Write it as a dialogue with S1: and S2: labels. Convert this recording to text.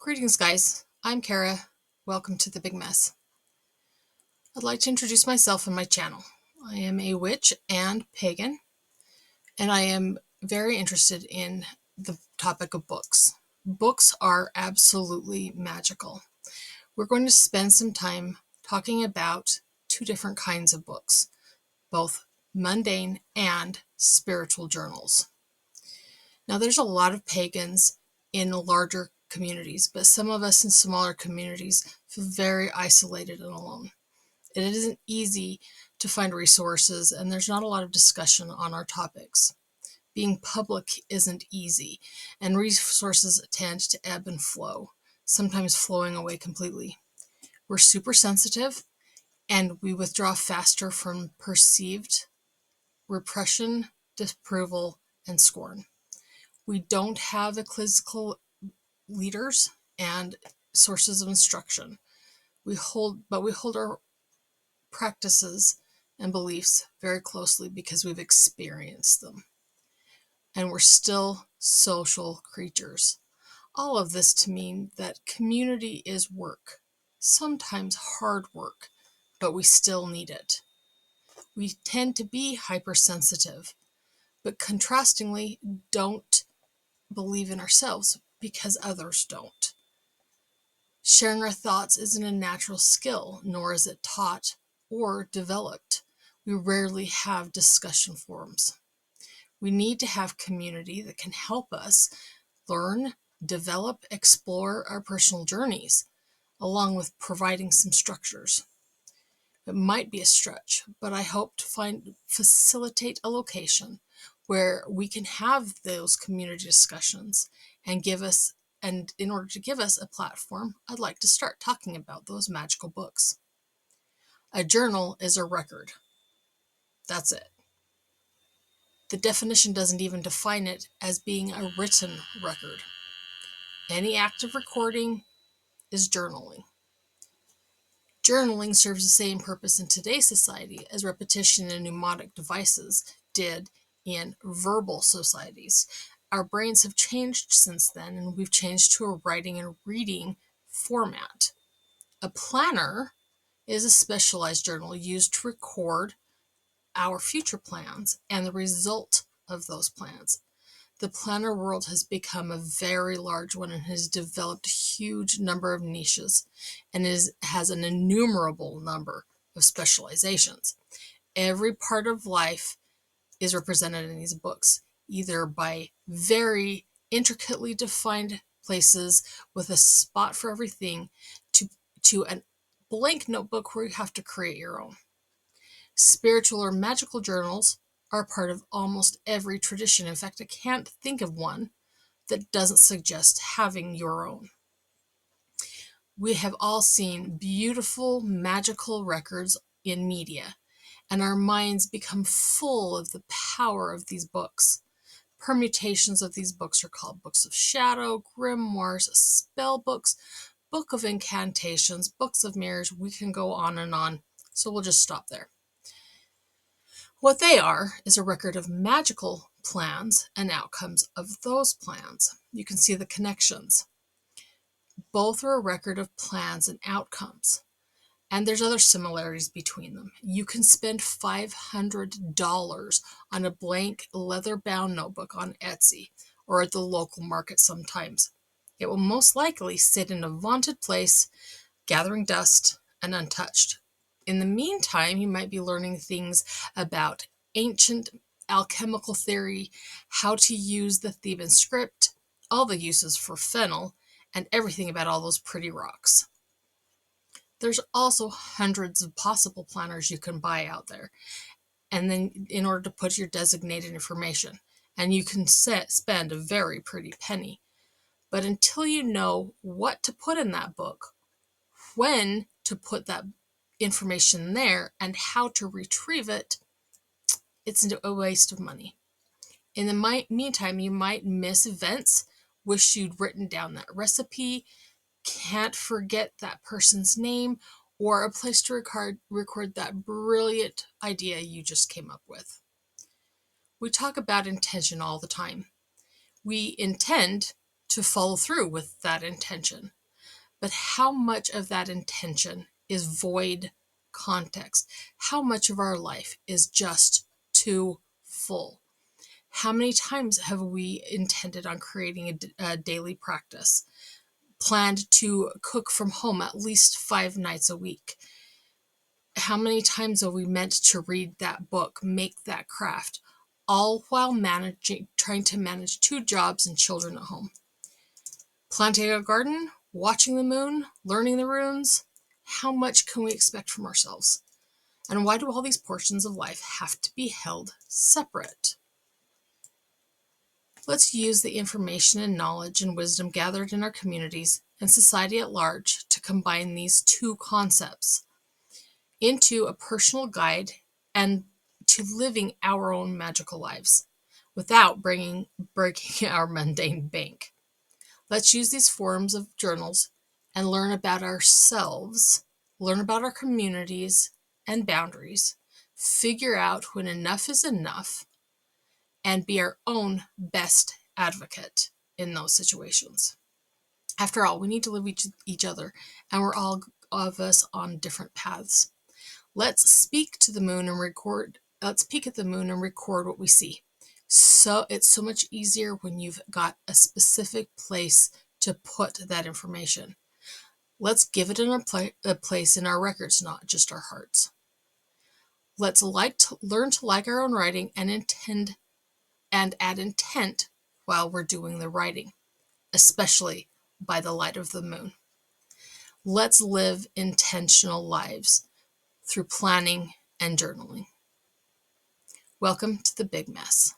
S1: Greetings, guys. I'm Kara. Welcome to The Big Mess. I'd like to introduce myself and my channel. I am a witch and pagan, and I am very interested in the topic of books. Books are absolutely magical. We're going to spend some time talking about two different kinds of books, both mundane and spiritual journals. Now, there's a lot of pagans in larger communities, but some of us in smaller communities feel very isolated and alone. It isn't easy to find resources, and there's not a lot of discussion on our topics. Being public isn't easy, and resources tend to ebb and flow, sometimes flowing away completely. We're super sensitive, and we withdraw faster from perceived repression, disapproval, and scorn. We don't have ecclesiastical leaders and sources of instruction. We hold our practices and beliefs very closely because we've experienced them. And we're still social creatures. All of this to mean that community is work, sometimes hard work, but we still need it. We tend to be hypersensitive, but contrastingly don't believe in ourselves because others don't. Sharing our thoughts isn't a natural skill, nor is it taught or developed. We rarely have discussion forums. We need to have community that can help us learn, develop, explore our personal journeys, along with providing some structures. It might be a stretch, but I hope to facilitate a location where we can have those community discussions and in order to give us a platform, I'd like to start talking about those magical books. A journal is a record. That's it. The definition doesn't even define it as being a written record. Any act of recording is journaling. Journaling serves the same purpose in today's society as repetition and mnemonic devices did in verbal societies. Our brains have changed since then, and we've changed to a writing and reading format. A planner is a specialized journal used to record our future plans and the result of those plans. The planner world has become a very large one and has developed a huge number of niches and has an innumerable number of specializations. Every part of life is represented in these books, either by very intricately defined places with a spot for everything to a blank notebook where you have to create your own. Spiritual or magical journals are part of almost every tradition. In fact, I can't think of one that doesn't suggest having your own. We have all seen beautiful, magical records in media, and our minds become full of the power of these books. Permutations of these books are called books of shadow, grimoires, spell books, book of incantations, books of mirrors. We can go on, so we'll just stop there. What they are is a record of magical plans and outcomes of those plans. You can see the connections. Both are a record of plans and outcomes. And there's other similarities between them. You can spend $500 on a blank leather-bound notebook on Etsy or at the local market sometimes. It will most likely sit in a vaunted place, gathering dust and untouched. In the meantime, you might be learning things about ancient alchemical theory, how to use the Theban script, all the uses for fennel, and everything about all those pretty rocks. There's also hundreds of possible planners you can buy out there, and then in order to put your designated information, and you can spend a very pretty penny. But until you know what to put in that book, when to put that information there, and how to retrieve it, it's a waste of money. In the meantime, you might miss events, wish you'd written down that recipe, can't forget that person's name, or a place to record that brilliant idea you just came up with. We talk about intention all the time. We intend to follow through with that intention. But how much of that intention is void context? How much of our life is just too full? How many times have we intended on creating a daily practice, planned to cook from home at least 5 nights a week? How many times have we meant to read that book, make that craft, all while trying to manage 2 jobs and children at home? Planting a garden, watching the moon, learning the runes. How much can we expect from ourselves? And why do all these portions of life have to be held separate? Let's use the information and knowledge and wisdom gathered in our communities and society at large to combine these 2 concepts into a personal guide and to living our own magical lives without breaking our mundane bank. Let's use these forms of journals and learn about ourselves, learn about our communities and boundaries, figure out when enough is enough, and be our own best advocate in those situations. After all, we need to live each other, and we're all of us on different paths. Let's speak to the moon and record. Let's peek at the moon and record what we see. So it's so much easier when you've got a specific place to put that information. Let's give it a place in our records, not just our hearts. Let's learn to like our own writing and add intent while we're doing the writing, especially by the light of the moon. Let's live intentional lives through planning and journaling. Welcome to the Big Mess.